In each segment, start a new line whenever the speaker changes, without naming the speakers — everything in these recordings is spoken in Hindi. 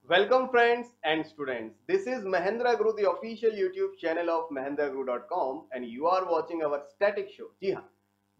Welcome friends and students. This is Mahendra Guru, the official YouTube channel of mahendraguru.com and you are watching our static show. जी हाँ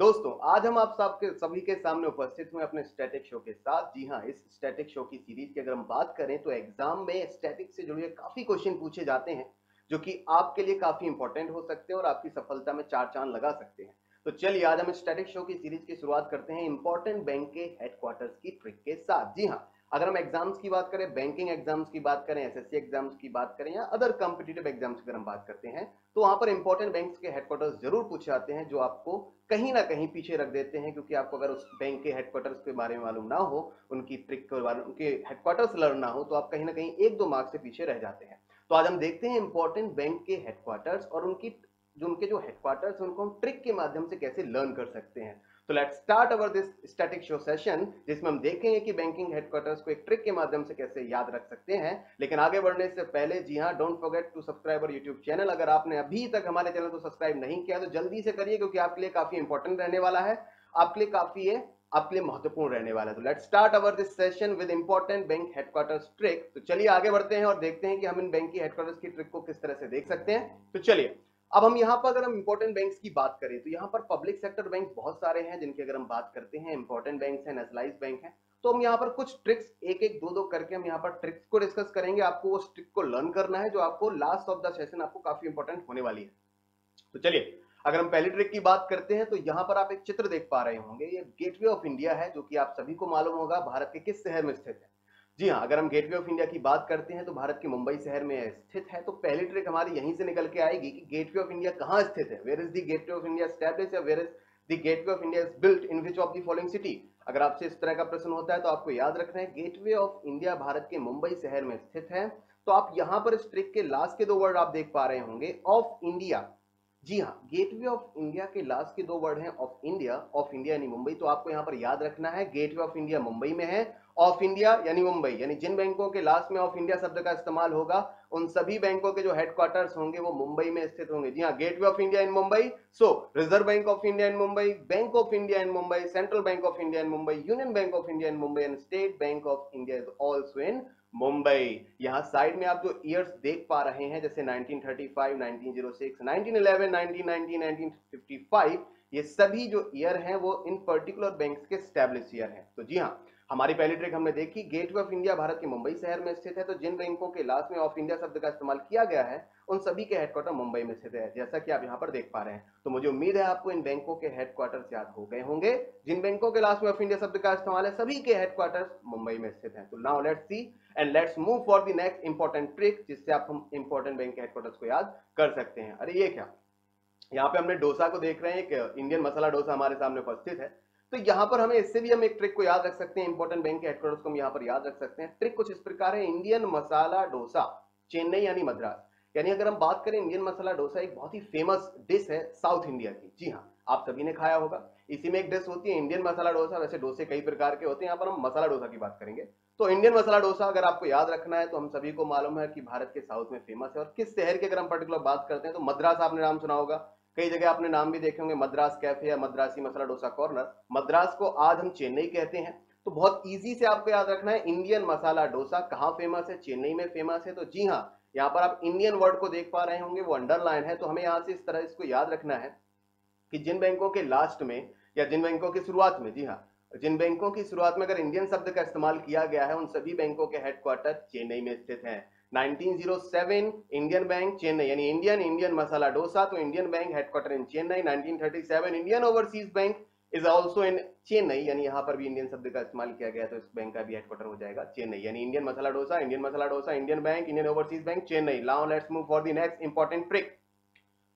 दोस्तों, आज हम आप सबके सभी के सामने उपस्थित हुए अपने स्टैटिक शो के साथ। जी हाँ, इस स्टैटिक शो की सीरीज की अगर हम बात करें तो एग्जाम में स्टैटिक से जुड़े काफी क्वेश्चन पूछे जाते हैं जो कि आपके लिए काफी इंपॉर्टेंट हो सकते हैं और आपकी सफलता में चार चांद लगा सकते हैं। तो चलिए आज हम स्टैटिक शो की सीरीज की शुरुआत करते हैं इंपॉर्टेंट बैंक के हेडक्वार्टर्स की ट्रिक के साथ। जी हाँ, अगर हम एग्जाम्स की बात करें, बैंकिंग एग्जाम्स की बात करें, एसएससी एग्जाम्स की बात करें या अदर कॉम्पिटिटिव एग्जाम्स की अगर हम बात करते हैं तो वहां पर इंपॉर्टेंट बैंक्स के हेडक्वार्टर्स जरूर पूछे जाते हैं जो आपको कहीं ना कहीं पीछे रख देते हैं, क्योंकि आपको अगर उस बैंक के हेडक्वार्टर्स के बारे में मालूम ना हो, उनकी ट्रिक के बारे में, उनके हेडक्वार्टर्स लर्न ना हो, तो आप कहीं ना कहीं एक दो मार्क्स से पीछे रह जाते हैं। तो आज हम देखते हैं इंपॉर्टेंट बैंक के हेडक्वार्टर्स और उनके जो हेडक्वार्टर्स उनको हम ट्रिक के माध्यम से कैसे लर्न कर सकते हैं। तो let's start our this static show session, जिसमें हम देखेंगे कि बैंकिंग हेडक्वार्टर्स को एक ट्रिक के माध्यम से कैसे याद रख सकते हैं। लेकिन आगे बढ़ने से पहले जी हाँ, don't forget to subscribe our YouTube channel. अगर आपने अभी तक हमारे चैनल को सब्सक्राइब नहीं किया तो जल्दी से करिए, क्योंकि आपके लिए काफी इंपॉर्टेंट रहने वाला है, आपके लिए आपके लिए महत्वपूर्ण रहने वाला है। तो let's start our this session with important bank headquarters trick. तो चलिए आगे बढ़ते हैं और देखते हैं कि हम इन बैंक की हेडक्वार्टर्स की ट्रिक को किस तरह से देख सकते हैं। तो चलिए, अब हम यहाँ पर अगर हम इंपॉर्टेंट बैंक्स की बात करें तो यहाँ पर पब्लिक सेक्टर बैंक बहुत सारे हैं जिनकी अगर हम बात करते हैं, इंपॉर्टेंट बैंक्स हैं, नेशनलाइज्ड बैंक हैं। तो हम यहाँ पर कुछ ट्रिक्स एक एक दो दो करके हम यहाँ पर ट्रिक्स को डिस्कस करेंगे। आपको उस ट्रिक को लर्न करना है जो आपको लास्ट ऑफ द सेशन आपको काफी इंपॉर्टेंट होने वाली है। तो चलिए, अगर हम पहली ट्रिक की बात करते हैं तो यहाँ पर आप एक चित्र देख पा रहे होंगे। ये गेटवे ऑफ इंडिया है, जो कि आप सभी को मालूम होगा भारत के किस शहर में स्थित है। जी हाँ, अगर हम गेटवे ऑफ इंडिया की बात करते हैं तो भारत के मुंबई शहर में स्थित है। तो पहली ट्रिक हमारी यहीं से निकल के आएगी कि गेटवे ऑफ इंडिया कहाँ स्थित है। Where is the gateway of India established, या where is the gateway of India is built in which of the following city. अगर आपसे इस तरह का प्रश्न होता है तो आपको याद रखना है गेटवे ऑफ इंडिया भारत के मुंबई शहर में स्थित है। तो आप यहाँ पर इस ट्रिक के लास्ट के दो वर्ड आप देख पा रहे होंगे, ऑफ इंडिया। जी हाँ, गेटवे ऑफ इंडिया के लास्ट के दो वर्ड हैं ऑफ इंडिया यानी मुंबई। तो आपको यहां पर याद रखना है गेटवे ऑफ इंडिया मुंबई में है, ऑफ इंडिया यानी मुंबई, यानी जिन बैंकों के लास्ट में ऑफ इंडिया शब्द का इस्तेमाल होगा उन सभी बैंकों के जो हेडक्वार्टर्स होंगे वो मुंबई में स्थित होंगे। जी हाँ, gateway of India in Mumbai, so reserve bank of India in Mumbai, bank of India in Mumbai, central bank of India in Mumbai, union bank of India in Mumbai and state bank of India is also in Mumbai. यहां साइड में आप जो ईयर्स देख पा रहे हैं, जैसे 1935, 1906, 1911, 1990, 1955, ये सभी जो ईयर हैं वो इन पर्टिकुलर बैंक्स के स्टैब्लिश ईयर हैं। तो जी हाँ, हमारी पहली ट्रिक हमने देखी, गेटवे ऑफ इंडिया भारत के मुंबई शहर में स्थित है। तो जिन बैंकों के लास्ट में ऑफ इंडिया शब्द का इस्तेमाल किया गया है उन सभी के हेडक्वार्टर मुंबई में स्थित है, जैसा कि आप यहाँ पर देख पा रहे हैं। तो मुझे उम्मीद है आपको इन बैंकों के हेडक्वार्टर्स याद हो गए होंगे। जिन बैंकों के लास्ट में ऑफ इंडिया शब्द का इस्तेमाल है सभी के हेडक्वार्टर्स मुंबई में स्थित हैं। तो now let's see and let's move for the next important trick, जिससे आप हम इंपॉर्टेंट बैंक के हेडक्वार्टर्स को याद कर सकते हैं। अरे ये क्या, यहाँ पे हमने डोसा को देख रहे हैं, एक इंडियन मसाला डोसा हमारे सामने उपस्थित है। तो यहाँ पर हमें इससे भी हम एक ट्रिक को याद रख सकते हैं, इंपॉर्टेंट बैंक के हेडक्वार्टर्स को हम यहाँ पर याद रख सकते हैं। ट्रिक कुछ इस प्रकार है, इंडियन मसाला डोसा चेन्नई यानी मद्रास। यानी अगर हम बात करें, इंडियन मसाला डोसा एक बहुत ही फेमस डिश है साउथ इंडिया की। जी हाँ, आप सभी ने खाया होगा। इसी में एक डिश होती है इंडियन मसाला डोसा। वैसे डोसे कई प्रकार के होते हैं, यहाँ पर हम मसाला डोसा की बात करेंगे। तो इंडियन मसाला डोसा अगर आपको याद रखना है तो हम सभी को मालूम है कि भारत के साउथ में फेमस है। और किस शहर की अगर हम पर्टिकुलर बात करते हैं तो मद्रास, आपने नाम सुना होगा, कई जगह आपने नाम भी देखे होंगे, मद्रास कैफे या मद्रासी मसाला डोसा कॉर्नर। मद्रास को आज हम चेन्नई कहते हैं। तो बहुत इजी से आपको याद रखना है, इंडियन मसाला डोसा कहाँ फेमस है, चेन्नई में फेमस है। तो जी हाँ, यहाँ पर आप इंडियन वर्ड को देख पा रहे होंगे, वो अंडरलाइन है। तो हमें यहाँ से इस तरह इसको याद रखना है कि जिन बैंकों के लास्ट में या जिन बैंकों की शुरुआत में, जी हाँ, जिन बैंकों की शुरुआत में अगर इंडियन शब्द का इस्तेमाल किया गया है उन सभी बैंकों के हेडक्वार्टर चेन्नई में स्थित हैं। 1907 इंडियन बैंक चेन्नई यानी इंडियन मसाला डोसा, तो Indian bank headquarter in Chennai. 1937 Indian overseas bank is also इन चेन्नई, यानी यहाँ पर भी इंडियन शब्द का इस्तेमाल किया गया है तो इस बैंक का भी हेडक्वार्टर हो जाएगा चेन्नई। यानी Indian masala dosa, Indian bank, Indian overseas bank, Chennai. Now let's move for the next important trick.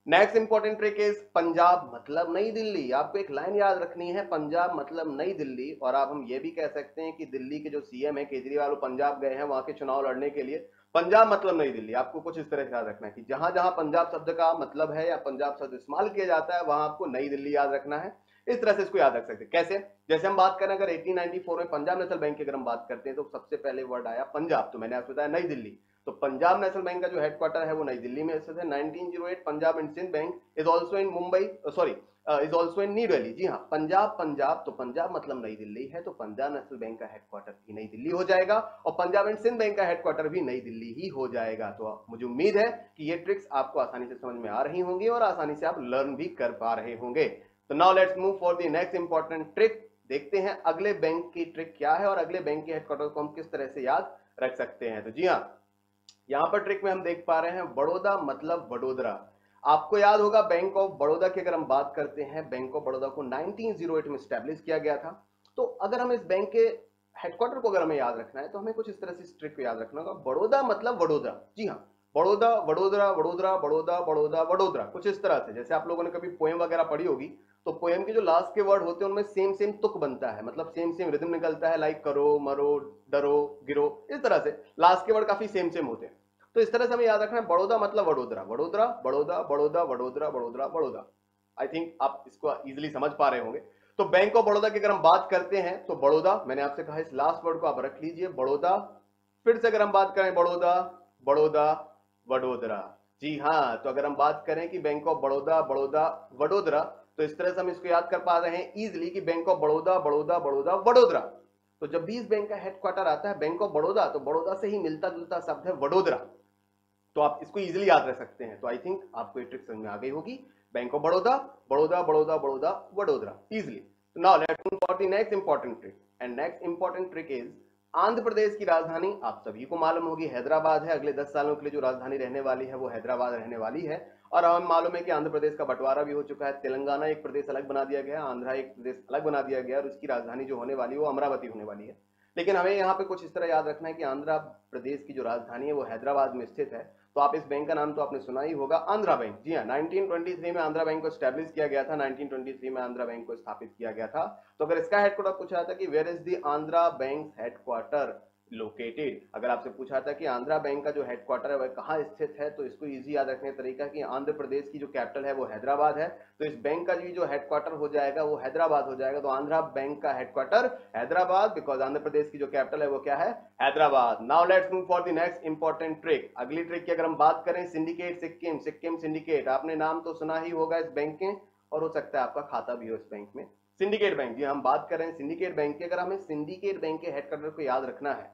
Next important trick is Punjab मतलब नई दिल्ली। आपको एक लाइन याद रखनी है, पंजाब मतलब नई दिल्ली। और आप हम ये भी कह सकते हैं कि दिल्ली के जो सीएम है केजरीवाल, वो पंजाब गए हैं वहां के चुनाव लड़ने के लिए। पंजाब मतलब नई दिल्ली, आपको कुछ इस तरह से याद रखना है कि जहां जहां पंजाब शब्द का मतलब है या पंजाब शब्द इस्तेमाल किया जाता है वहां आपको नई दिल्ली याद रखना है। इस तरह से इसको याद रख सकते हैं। कैसे, जैसे हम बात करें, अगर 1894 में पंजाब नेशनल बैंक की अगर हम बात करते हैं तो सबसे पहले वर्ड आया पंजाब, तो मैंने आपको बताया नई दिल्ली। तो पंजाब नेशनल बैंक का जो हेडक्वार्टर है वो नई दिल्ली में स्थित है। 1908 Punjab and Sindh bank is also in Mumbai, sorry is also in New Delhi. जी हाँ, पंजाब तो पंजाब मतलब नई दिल्ली है, तो पंजाब नेशनल बैंक का हेडक्वार्टर भी नई दिल्ली हो जाएगा और पंजाब एंड सिंध बैंक का हेडक्वार्टर भी नई दिल्ली ही हो जाएगा। तो मुझे उम्मीद है कि ये ट्रिक्स आपको आसानी से समझ में आ रही होंगी और आसानी से आप लर्न भी कर पा रहे होंगे। तो now let's move for the next important trick. देखते हैं अगले बैंक की ट्रिक क्या है और अगले बैंक के हेडक्वार्टर को हम किस तरह से याद रख सकते हैं। तो जी हाँ, यहां पर ट्रिक में हम देख पा रहे हैं बड़ौदा मतलब वडोदरा। आपको याद होगा बैंक ऑफ बड़ौदा की अगर हम बात करते हैं, बैंक ऑफ बड़ौदा को 1908 में स्टैब्लिश किया गया था। तो अगर हम इस बैंक के हेडक्वार्टर को अगर हमें याद रखना है तो हमें कुछ इस तरह से ट्रिक को याद रखना होगा। बड़ौदा मतलब वडोदरा। जी हाँ, बड़ौदा वडोदरा वडोदरा बड़ौदा बड़ौदा वडोदरा, कुछ इस तरह से। जैसे आप लोगों ने कभी पोएम वगैरह पढ़ी होगी तो पोएम के जो लास्ट के वर्ड होते हैं उनमें सेम सेम तुक बनता है, मतलब सेम सेम रिदम निकलता है, लाइक करो मरो डरो गिरो, इस तरह से लास्ट के वर्ड काफी सेम सेम होते हैं। तो इस तरह से हमें याद रखना है बड़ौदा मतलब वडोदरा, वडोदरा बड़ौदा बड़ौदा वडोदरा बड़ौदा बड़ौदा। आई थिंक आप इसको इजीली समझ पा रहे होंगे। तो बैंक ऑफ बड़ौदा की अगर हम बात करते हैं तो बड़ौदा, मैंने आपसे कहा इस लास्ट वर्ड को आप रख लीजिए, बड़ौदा। फिर से अगर हम बात करें बड़ौदा बड़ौदा वडोदरा। जी हाँ, तो अगर हम बात करें कि बैंक ऑफ बड़ौदा बड़ौदा वडोदरा, तो इस तरह से हम इसको याद कर पा रहे हैं इजीली कि बैंक ऑफ बड़ौदा बड़ौदा बड़ौदा वडोदरा। तो जब भी इस बैंक का हेडक्वार्टर आता है बैंक ऑफ बड़ौदा, तो बड़ौदा से ही मिलता जुलता शब्द है वडोदरा, तो आप इसको इजीली याद रख सकते हैं। तो आई थिंक आपको ये ट्रिक समझ में आ गई होगी, bank of Baroda Baroda Baroda Baroda Vadodara, easily. Now let's move for the next important trick, and next important trick is Andhra Pradesh की राजधानी आप सभी को मालूम होगी हैदराबाद है। अगले 10 सालों के लिए जो राजधानी रहने वाली है वो हैदराबाद रहने वाली है। और हमें मालूम है कि आंध्र प्रदेश का बंटवारा भी हो चुका है, तेलंगाना एक प्रदेश अलग बना दिया गया, आंध्रा एक प्रदेश अलग बना दिया गया और उसकी राजधानी जो होने वाली है वो अमरावती होने वाली है। लेकिन हमें यहाँ पे कुछ इस तरह याद रखना है कि आंध्र प्रदेश की जो राजधानी है वो हैदराबाद में स्थित है। तो आप इस बैंक का नाम तो आपने सुना ही होगा, आंध्रा बैंक। जी हाँ, 1923 में आंध्रा बैंक को स्टैब्लिश किया गया था, 1923 में आंध्रा बैंक को स्थापित किया गया था। तो अगर इसका हेडक्वार्टर पूछा था कि where is the Andhra Bank headquarter located, अगर आपसे पूछा था कि आंध्रा बैंक का जो हेडक्वार्टर है वह कहाँ स्थित है, तो इसको इजी याद रखने का तरीका कि आंध्र प्रदेश की जो कैपिटल है वो हैदराबाद है, तो इस बैंक का जो हेडक्वार्टर हो जाएगा वो हैदराबाद हो जाएगा। तो आंध्रा बैंक का हेडक्वार्टर हैदराबाद, बिकॉज आंध्र प्रदेश की जो कैपिटल है वो क्या है, Hyderabad. Now let's move for the next important trick. अगली ट्रिक की अगर हम बात करें, सिंडिकेट सिक्किम, सिक्किम सिंडिकेट, आपने नाम तो सुना ही होगा इस बैंक के और हो सकता है आपका खाता भी हो इस बैंक में। सिंडिकेट बैंक, जी हम बात कर रहे हैं सिंडिकेट बैंक की। अगर हमें सिंडिकेट बैंक के हेडक्वार्टर को याद रखना है,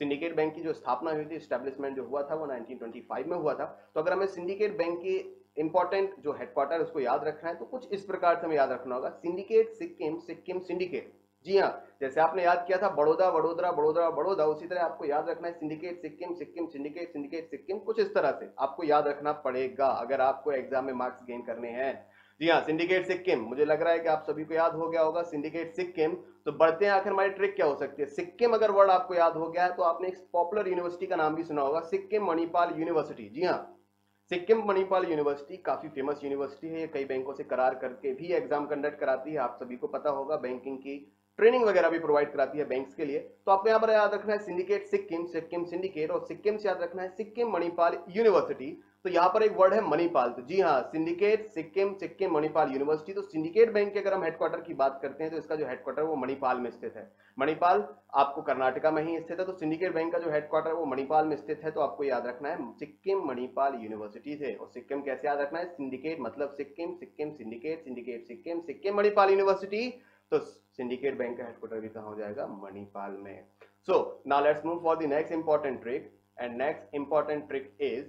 सिंडिकेट बैंक की जो स्थापना हुई थी, एस्टेब्लिशमेंट जो हुआ था वो 1925 में हुआ था। तो अगर हमें सिंडिकेट बैंक की इंपॉर्टेंट जो हेडक्वार्टर उसको याद रखना है तो कुछ इस प्रकार से हमें याद रखना होगा, सिंडिकेट सिक्किम, सिक्किम सिंडिकेट। जी हाँ, जैसे आपने याद किया था बड़ौदा वडोदरा बड़ौदा बड़ौदा, उसी तरह आपको याद रखना है syndicate Sikkim, Sikkim syndicate, syndicate Sikkim, कुछ इस तरह से आपको याद रखना पड़ेगा अगर आपको एग्जाम में मार्क्स गेन करने हैं। जी हाँ, सिंडिकेट सिक्किम, मुझे लग रहा है कि आप सभी को याद हो गया होगा सिंडिकेट सिक्किम। तो बढ़ते हैं आखिर हमारी ट्रिक क्या हो सकती है। सिक्किम अगर वर्ड आपको याद हो गया है तो आपने एक पॉपुलर यूनिवर्सिटी का नाम भी सुना होगा, सिक्किम मणिपाल यूनिवर्सिटी। जी हाँ, सिक्किम मणिपाल यूनिवर्सिटी काफी फेमस यूनिवर्सिटी है, ये कई बैंकों से करार करके भी एग्जाम कंडक्ट कराती है, आप सभी को पता होगा, बैंकिंग की ट्रेनिंग वगैरह भी प्रोवाइड कराती है बैंक्स के लिए। तो आपको यहाँ पर याद रखना है सिंडिकेट सिक्किम, सिक्किम सिंडिकेट, और सिक्किम से याद रखना है सिक्किम मणिपाल यूनिवर्सिटी। तो यहाँ पर एक वर्ड है मणिपाल, तो जी हाँ, सिंडिकेट सिक्किम, सिक्किम मणिपाल यूनिवर्सिटी। तो सिंडिकेट बैंक के अगर हम हेडक्वार्टर की बात करते हैं तो इसका जो हेडक्वार्टर वो मणिपाल में स्थित है। मणिपाल आपको कर्नाटका में ही स्थित है, तो सिंडिकेट बैंक का जो हेडक्वार्टर वो मणिपाल में स्थित है। तो आपको याद रखना है सिक्किम मणिपाल यूनिवर्सिटी से। और सिक्किम कैसे याद रखना है, सिंडिकेट मतलब Sikkim, Sikkim syndicate, syndicate Sikkim, Sikkim Manipal university. तो सिंडिकेट बैंक का हेडक्वार्टर भी कहाँ हो जाएगा, मणिपाल में। So now let's move for the next important trick, and next important trick is,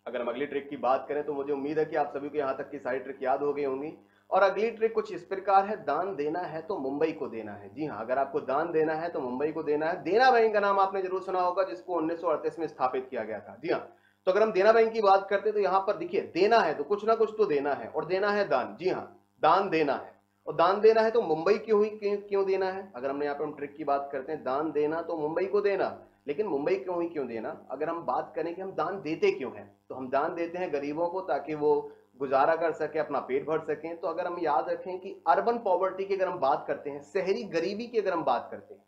अगर हम अगली ट्रिक की बात करें तो मुझे उम्मीद है कि आप सभी को यहां तक की सारी ट्रिक याद हो गई होंगी। और अगली ट्रिक कुछ इस प्रकार है, दान देना है तो मुंबई को देना है। जी हाँ, अगर आपको दान देना है तो मुंबई को देना है। देना बैंक का नाम आपने जरूर सुना होगा, जिसको 1938 में स्थापित किया गया था। जी हाँ, तो अगर हम देना बैंक की बात करते हैं तो यहाँ पर देखिए, देना है तो कुछ ना कुछ तो देना है, और देना है दान। जी हाँ, दान देना है, और दान देना है तो मुंबई क्यों हुई, क्यों देना है। अगर हमने यहाँ पे हम ट्रिक की बात करते हैं, दान देना तो मुंबई को देना, लेकिन मुंबई क्यों हुई, क्यों देना। अगर हम बात करें कि हम दान देते क्यों हैं, तो हम दान देते हैं गरीबों को ताकि वो गुजारा कर सके, अपना पेट भर सकें। तो अगर हम याद रखें कि अर्बन पॉवर्टी की अगर हम बात करते हैं, शहरी गरीबी की अगर हम बात करते हैं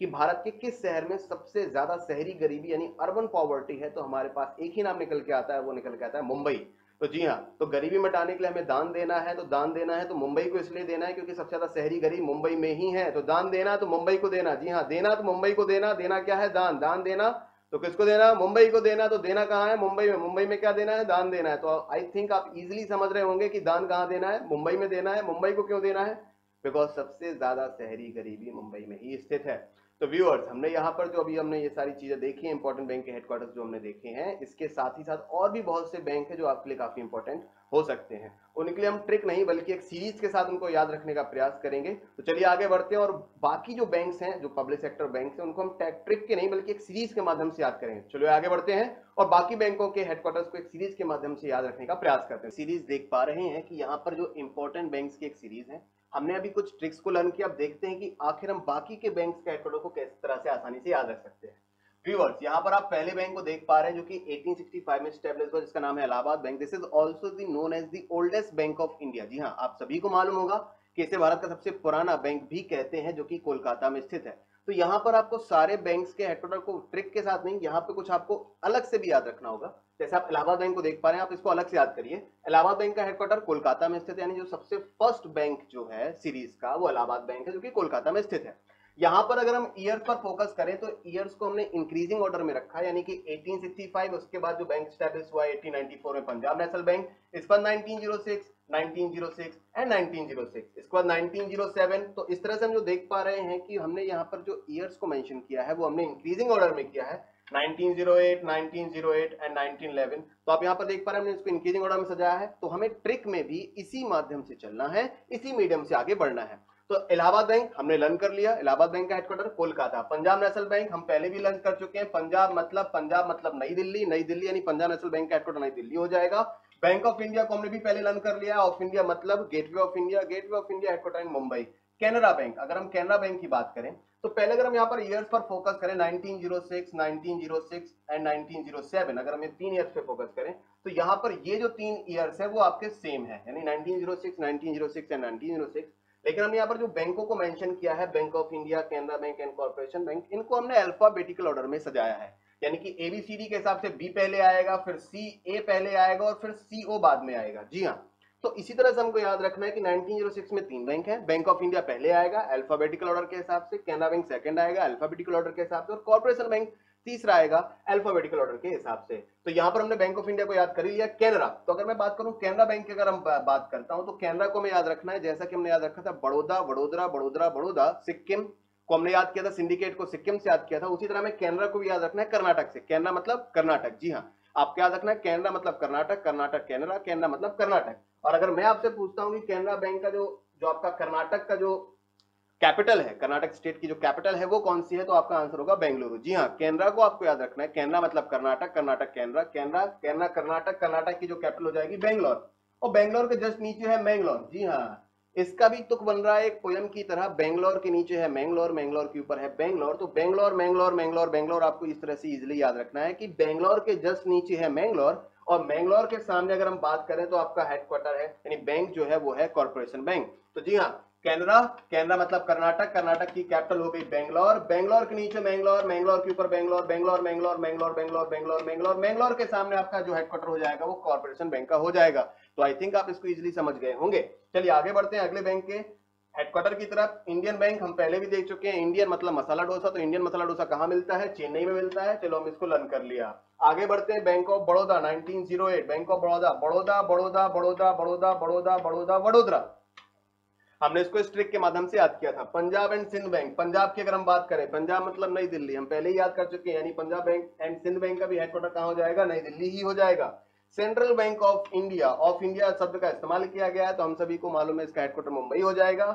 कि भारत के किस शहर में सबसे ज्यादा शहरी गरीबी यानी अर्बन पॉवर्टी है, तो हमारे पास एक ही नाम निकल के आता है, वो निकल के आता है मुंबई। तो जी हाँ, तो गरीबी मिटाने के लिए हमें दान देना है, तो दान देना है तो मुंबई को इसलिए देना है क्योंकि सबसे ज्यादा शहरी गरीब मुंबई में ही है। तो दान देना तो मुंबई को देना। जी हाँ, देना तो मुंबई को देना, देना क्या है, दान, दान देना तो किसको देना, मुंबई को देना। तो देना कहाँ है, मुंबई में। मुंबई में क्या देना है, दान देना है। तो आई थिंक आप इजीली समझ रहे होंगे कि दान कहाँ देना है, मुंबई में देना है। मुंबई को क्यों देना है, बिकॉज सबसे ज्यादा शहरी गरीबी मुंबई में ही स्थित है। तो व्यूअर्स, हमने यहाँ पर जो अभी हमने ये सारी चीजें देखी हैं, इंपॉर्टेंट बैंक के हेडक्वार्टर्स जो हमने देखे हैं, इसके साथ ही साथ और भी बहुत से बैंक है जो आपके लिए काफी इंपॉर्टेंट हो सकते हैं। उनके लिए हम ट्रिक नहीं बल्कि एक सीरीज के साथ उनको याद रखने का प्रयास करेंगे। तो चलिए आगे बढ़ते हैं और बाकी जो बैंक्स हैं, जो पब्लिक सेक्टर बैंक हैं, उनको हम ट्रिक के नहीं बल्कि एक सीरीज के माध्यम से याद करेंगे। चलिए आगे बढ़ते हैं और बाकी बैंकों के हेडक्वार्टर्स को एक सीरीज के माध्यम से याद रखने का प्रयास करते हैं। सीरीज देख पा रहे हैं कि यहाँ पर जो इंपॉर्टेंट बैंक्स की एक सीरीज है, हमने अभी कुछ ट्रिक्स को लर्न किया। अब देखते हैं कि आखिर हम बाकी के बैंक्स के हेडक्वार्टर को किस तरह से आसानी से याद रख सकते हैं। व्यूअर्स, यहाँ पर आप पहले बैंक को देख पा रहे हैं जो कि 1865 में स्टैब्लिश हुआ, जिसका नाम है Allahabad bank. This is also the known as the oldest bank of India. जी हाँ, आप सभी को मालूम होगा कि इसे भारत का सबसे पुराना बैंक भी कहते हैं, जो कि कोलकाता में स्थित है। तो यहाँ पर आपको सारे बैंक्स के हेडक्वार्टर को ट्रिक के साथ नहीं, यहाँ पे कुछ आपको अलग से भी याद रखना होगा। जैसे आप इलाहाबाद बैंक को देख पा रहे हैं, आप इसको अलग से याद करिए। इलाहाबाद बैंक का हेडक्वार्टर कोलकाता में स्थित है, यानी जो सबसे फर्स्ट बैंक जो है सीरीज का, वो इलाहाबाद बैंक है जो कि कोलकाता में स्थित है। यहां पर अगर हम ईयर पर फोकस करें तो ईयर्स को हमने इंक्रीजिंग ऑर्डर में रखा है, यानी कि 1865, उसके बाद जो बैंक स्टैब्लिश हुआ 1894 में पंजाब नेशनल बैंक, इसके बाद 1906, 1906 एंड 1906, इसके बाद 1907। तो इस तरह से हम जो देख पा रहे हैं कि हमने यहाँ पर जो ईयर्स को मेंशन किया है वो हमने इंक्रीजिंग ऑर्डर में किया है, 1908, 1908 एंड 1911। तो आप यहाँ पर देख पा रहे हैं हमने इसको इंक्रीजिंग ऑर्डर में सजाया है। तो हमें ट्रिक में भी इसी माध्यम से चलना है, इसी मीडियम से आगे बढ़ना है। तो इलाहाबाद बैंक हमने लर्न कर लिया, इलाहाबाद बैंक का headquarter Kolkata. Punjab National bank हम पहले भी लर्न कर चुके हैं, पंजाब मतलब नई दिल्ली, नई दिल्ली यानी पंजाब नेशनल बैंक का हेडक्वार्टर नई दिल्ली हो जाएगा। बैंक ऑफ इंडिया को हमने भी पहले लर्न कर लिया, ऑफ इंडिया मतलब gateway of India, gateway of India headquarter in Mumbai. Canara bank, अगर हम कैनरा बैंक की बात करें तो पहले अगर हम यहाँ पर ईयर्स पर फोकस करें, 1906, 1906 एंड 1907, अगर हम ये 3 ईयर्स पे फोकस करें तो यहाँ पर ये जो 3 ईयर्स है वो आपके सेम है, यानी 1906, 1906 एंड 1906। लेकिन हमने यहाँ पर जो बैंकों को मेंशन किया है, bank of India, Canara bank and corporation bank, इनको हमने अल्फाबेटिकल ऑर्डर में सजाया है, यानी कि एबीसीडी के हिसाब से बी पहले आएगा, फिर सी ए पहले आएगा और फिर सीओ बाद में आएगा। जी हाँ, तो इसी तरह से हमको याद रखना है कि 1906 में 3 बैंक हैं, बैंक ऑफ इंडिया पहले आएगा अल्फाबेटिकल ऑर्डर के हिसाब से, कैनरा बैंक सेकंड आएगा अल्फाबेटिकल ऑर्डर के हिसाब से, और कॉर्पोरेशन बैंक तीसरा आएगा अल्फाबेटिकल ऑर्डर के हिसाब से। तो यहां पर हमने बैंक ऑफ इंडिया को याद कर लिया। कैनरा, तो अगर मैं बात करूं कैनरा बैंक की, अगर हम बात करता हूं तो कैनरा को हमें याद रखना है जैसा कि हमने याद रखा था बड़ौदा, वडोदरा, बड़ोदरा, बड़ौदा, सिक्किम को हमने याद किया था, सिंडिकेट को सिक्किम से याद किया था। उसी तरह हमें कैनरा को भी याद रखना है कर्नाटक से। कैनरा मतलब कर्नाटक। जी हाँ, आपको याद रखना है कैनरा मतलब कर्नाटक, कर्नाटक कैनरा, कैनरा मतलब कर्नाटक। और अगर मैं आपसे पूछता हूं कि कैनरा बैंक का जो आपका कर्नाटक का जो कैपिटल है, कर्नाटक स्टेट की जो कैपिटल है वो कौन सी है, तो आपका आंसर होगा बेंगलुरु। जी हाँ, कैनरा को आपको याद रखना है, कैनरा मतलब कर्नाटक, कर्नाटक कैनरा, कैनरा कैनरा कर्नाटक, कर्नाटक की जो कैपिटल हो जाएगी बेंगलोर, और बेंगलोर के जस्ट नीचे है मैंगलोर। जी हाँ, इसका भी तुक बन रहा है एक पोयम की तरह, बेंगलोर के नीचे है मैंगलोर, मैंगलोर के ऊपर है बेंगलोर। तो बेंगलोर, मैंगलोर, मैंगलोर, बेंगलोर, आपको इस तरह से इजिली याद रखना है कि बेंगलोर के जस्ट नीचे है मैंगलोर, और मैंगलोर के सामने अगर हम बात करें तो आपका हेडक्वार्टर है, यानी बैंक जो है वो है कॉर्पोरेशन बैंक। तो जी हाँ, कैनरा, कैनरा मतलब कर्नाटक, कर्नाटक की कैपिटल हो गई बेंगलोर, बेंगलोर के नीचे मैंगलोर, मैंगलोर के ऊपर बेंगलोर, बेंगलोर, मैंगलोर, मैंगलोर, बेंगलोर, बेंगलोर, मैंगलोर, मैंगलोर के सामने आपका जो हेडक्वार्टर हो जाएगा वो कॉर्पोरेशन बैंक का हो जाएगा। तो आई थिंक आप इसको इजीली समझ गए होंगे। चलिए आगे बढ़ते हैं अगले बैंक के हेडक्वार्टर की तरफ। इंडियन बैंक हम पहले भी देख चुके हैं, इंडियन मतलब मसाला डोसा। तो इंडियन मसाला डोसा कहां मिलता है, चेन्नई में मिलता है। चलो हम इसको लर्न कर लिया। आगे बढ़ते हैं, bank of Baroda 1908, bank of Baroda, Baroda, Baroda, Baroda, Baroda, Baroda, Baroda, Vadodara, हमने इसको इस ट्रिक के माध्यम से याद किया था। पंजाब एंड सिंध बैंक, पंजाब की अगर हम बात करें, पंजाब मतलब नई दिल्ली, हम पहले ही याद कर चुके हैं, यानी Punjab Bank and Sindh bank का भी हेडक्वार्टर कहां हो जाएगा, नई दिल्ली ही हो जाएगा। Central bank of India, of India शब्द का इस्तेमाल किया गया है तो हम सभी को मालूम है इसका हेडक्वार्टर मुंबई हो जाएगा।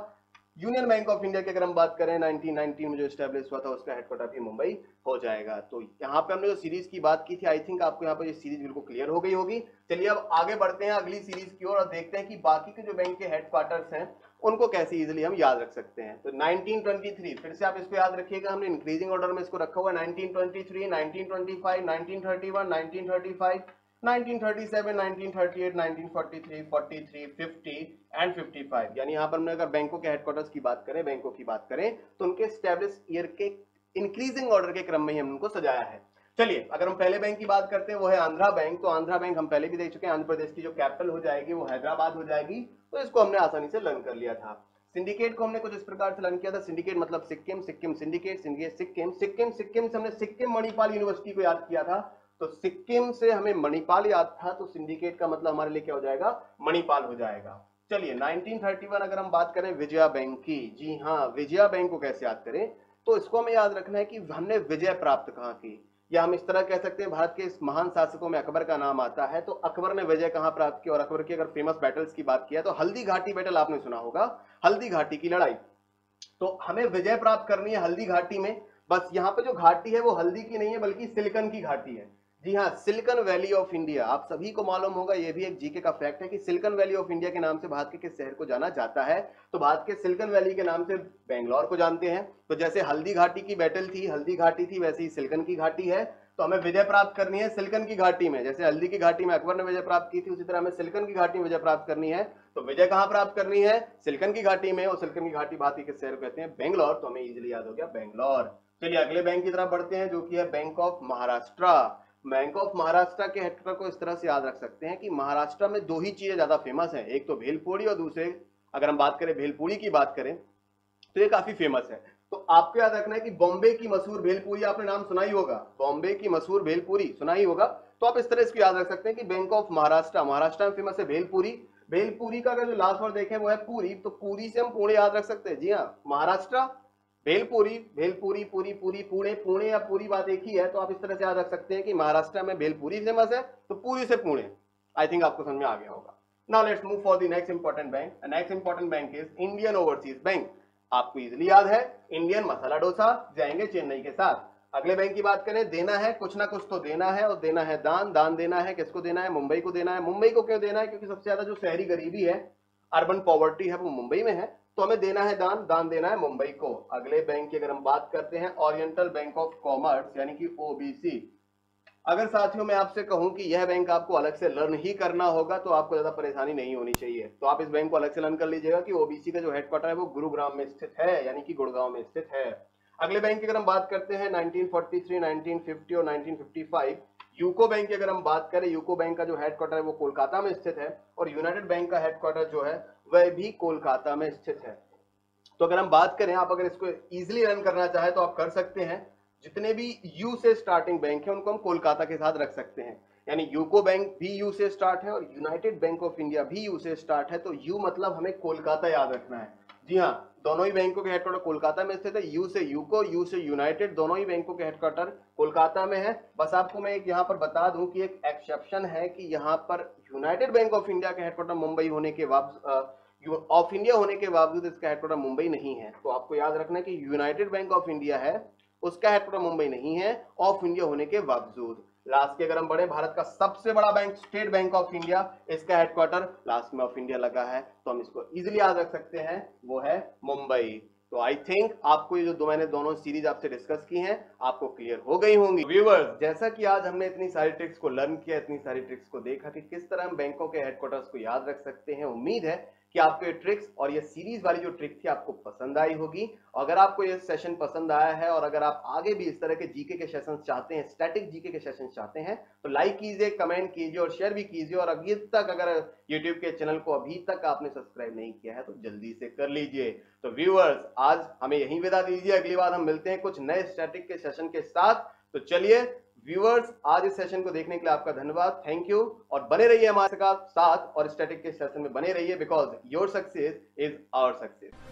यूनियन बैंक ऑफ इंडिया की अगर हम बात करें 1919 में जो एस्टैब्लिश हुआ था, उसका हेडक्वार्टर भी मुंबई हो जाएगा। तो यहाँ पे हमने जो सीरीज की बात की थी, आई थिंक आपको यहाँ पर ये सीरीज बिल्कुल क्लियर हो गई होगी। चलिए अब आगे बढ़ते हैं अगली सीरीज की ओर और देखते हैं कि बाकी के जो बैंक के हेडक्वार्टर्स हैं उनको कैसे इजीली हम याद रख सकते हैं। तो 1923, फिर से आप इसको याद रखिएगा, हमने इंक्रीजिंग ऑर्डर में इसको रखा हुआ है। 1923, 1925, 1931, 1935, 1937, 1938, 1943, 43, 50 एंड 55। यानी यहाँ पर हमने अगर बैंकों के हेडक्वार्टर्स की बात करें, बैंकों की बात करें तो उनके स्टैब्लिश ईयर के इंक्रीजिंग ऑर्डर के क्रम में ही हमने उनको सजाया है। चलिए अगर हम पहले बैंक की बात करते हैं वो है आंध्रा बैंक। तो आंध्रा बैंक हम पहले भी देख चुके हैं, आंध्र प्रदेश की जो कैपिटल हो जाएगी वो हैदराबाद हो जाएगी। तो इसको हमने आसानी से लर्न कर लिया था। सिंडिकेट को हमने कुछ इस प्रकार से लर्न किया था। सिंडिकेट मतलब सिक्किम, सिक्किम सिंडिकेट, सिंडिकेट सिक्किम, सिक्किम सिक्किम से हमने सिक्किम मणिपाल यूनिवर्सिटी को याद किया था। तो सिक्किम से हमें मणिपाल याद था, तो सिंडिकेट का मतलब हमारे लिए क्या हो जाएगा, मणिपाल हो जाएगा। चलिए 1931 अगर हम बात करें विजया बैंक की, जी हाँ, विजया बैंक को कैसे याद करें, तो इसको हमें याद रखना है कि हमने विजय प्राप्त कहाँ की, या हम इस तरह कह सकते हैं भारत के इस महान शासकों में अकबर का नाम आता है, तो अकबर ने विजय कहां प्राप्त की, और अकबर की अगर फेमस बैटल्स की बात किया तो हल्दी घाटी बैटल आपने सुना होगा, हल्दी घाटी की लड़ाई। तो हमें विजय प्राप्त करनी है हल्दी घाटी में। बस यहाँ पे जो घाटी है वो हल्दी की नहीं है बल्कि सिलिकन की घाटी है। जी हाँ, सिलिकन वैली ऑफ इंडिया, आप सभी को मालूम होगा, ये भी एक जीके का फैक्ट है कि सिलिकन वैली ऑफ इंडिया के नाम से भारत के किस शहर को जाना जाता है, तो भारत के सिलिकन वैली के नाम से बेंगलोर को जानते हैं। तो जैसे हल्दी घाटी की बैटल थी, हल्दी घाटी थी, वैसे ही सिलिकन की घाटी है। तो हमें विजय प्राप्त करनी है सिलिकन की घाटी में, जैसे हल्दी की घाटी में अकबर ने विजय प्राप्त की थी, उसी तरह हमें सिलिकन की घाटी में विजय प्राप्त करनी है। तो विजय कहां प्राप्त करनी है, सिलिकन की घाटी में, और सिलिकन की घाटी भारत के किस शहर को कहते हैं, बेंगलोर। तो हमें इजीली याद हो गया बेंगलोर। चलिए अगले बैंक की तरफ बढ़ते हैं, जो कि है bank of Maharashtra. Bank of Maharashtra के हेडक्वार्टर को इस तरह से याद रख सकते हैं कि महाराष्ट्र में दो ही चीजें ज्यादा फेमस है, एक तो भेलपूरी और दूसरे, अगर हम बात करें भेलपूरी की बात करें तो ये काफी फेमस है। तो आपको याद रखना है कि बॉम्बे की मशहूर भेलपूरी आपने नाम सुना ही होगा, बॉम्बे की मशहूर भेलपूरी सुना ही होगा। तो आप इस तरह इसको याद रख सकते हैं कि बैंक ऑफ महाराष्ट्र, महाराष्ट्र में फेमस है भेलपूरी। भेलपूरी का अगर जो लास्ट वर्ड देखें वो है पूरी, तो पूरी से हम पुणे याद रख सकते हैं। जी हाँ, महाराष्ट्र भेलपूरी, भेलपूरी, पूरी, पूरी, पुणे, पुणे या पूरी बात एक ही है। तो आप इस तरह से याद रख सकते हैं कि महाराष्ट्र में भेलपूरी फेमस है, तो पूरी से पुणे। आई थिंक आपको समझ में आ गया होगा। Now let's move for the next important bank. Next important bank is Indian overseas bank. आपको इजीली याद है, इंडियन मसाला डोसा, जाएंगे चेन्नई के साथ। अगले बैंक की बात करें, देना है कुछ ना कुछ तो देना है, और देना है दान, दान देना है, किसको देना है, मुंबई को देना है। मुंबई को क्यों देना है, क्योंकि सबसे ज्यादा जो शहरी गरीबी है, अर्बन पॉवर्टी है, वो मुंबई में है, तो हमें देना है दान, दान देना है मुंबई को। अगले बैंक की अगर हम बात करते हैं, ओरिएंटल बैंक ऑफ कॉमर्स यानी कि ओबीसी। अगर साथियों मैं आपसे कहूं कि यह बैंक आपको अलग से लर्न ही करना होगा तो आपको ज्यादा परेशानी नहीं होनी चाहिए, तो आप इस बैंक को अलग से लर्न कर लीजिएगा कि ओबीसी का जो हेडक्वार्टर है वो गुरुग्राम में स्थित है, यानी कि गुड़गांव में स्थित है। अगले बैंक की अगर हम बात करते हैं 1943, 1950 और 1955, यूको बैंक की अगर हम बात करें, यूको बैंक का जो हेडक्वार्टर है वो कोलकाता में स्थित है, और यूनाइटेड बैंक का हेडक्वार्टर जो है वह भी कोलकाता में स्थित है। तो अगर हम बात करें, आप अगर इसको इजीली रन करना चाहे तो आप कर सकते हैं। जितने भी यू से स्टार्टिंग बैंक है उनको हम कोलकाता के साथ रख सकते हैं, यानी यूको बैंक भी यू से स्टार्ट है और यूनाइटेड बैंक ऑफ इंडिया भी यू से स्टार्ट है। तो यू मतलब हमें कोलकाता याद रखना है। जी हाँ, दोनों ही बैंकों के हेडक्वार्टर कोलकाता में स्थित है। यू से यूको, यू से यूनाइटेड, दोनों ही बैंकों के हेडक्वार्टर कोलकाता में है। बस आपको मैं एक यहाँ पर बता दूं कि एक एक्सेप्शन है कि यहाँ पर यूनाइटेड बैंक ऑफ इंडिया के हेडक्वार्टर मुंबई होने के ऑफ इंडिया होने के बावजूद इसका हेडक्वार्टर मुंबई नहीं है। तो आपको याद रखना है कि यूनाइटेड बैंक ऑफ इंडिया है, उसका हेडक्वार्टर मुंबई नहीं है ऑफ इंडिया होने के बावजूद। लास्ट के अगर हम बढ़े, भारत का सबसे बड़ा bank state bank of India, इसका हेडक्वार्टर लास्ट में ऑफ इंडिया लगा है, तो हम इसको इजीली याद रख सकते हैं, वो है मुंबई। तो आई थिंक आपको ये जो मैंने दोनों सीरीज आपसे डिस्कस की हैं आपको क्लियर हो गई होंगी। व्यूअर्स, जैसा कि आज हमने इतनी सारी ट्रिक्स को लर्न किया, इतनी सारी ट्रिक्स को देखा कि किस तरह हम बैंकों के हेडक्वार्टर्स को याद रख सकते हैं, उम्मीद है कि आपको ये ट्रिक्स और ये सीरीज वाली जो ट्रिक थी आपको पसंद आई होगी। अगर आपको ये सेशन पसंद आया है और अगर आप आगे भी इस तरह के जीके के सेशंस चाहते हैं, स्टैटिक जीके के सेशंस चाहते हैं, तो लाइक कीजिए, कमेंट कीजिए और शेयर भी कीजिए। और अभी तक अगर यूट्यूब के चैनल को अभी तक आपने सब्सक्राइब नहीं किया है तो जल्दी से कर लीजिए। तो व्यूअर्स, आज हमें यहीं विदा दीजिए, अगली बार हम मिलते हैं कुछ नए स्टैटिक के सेशन के साथ। तो चलिए व्यूअर्स, आज इस सेशन को देखने के लिए आपका धन्यवाद, थैंक यू, और बने रहिए हमारे साथ और स्टैटिक के सेशन में बने रहिए, because your success is our success.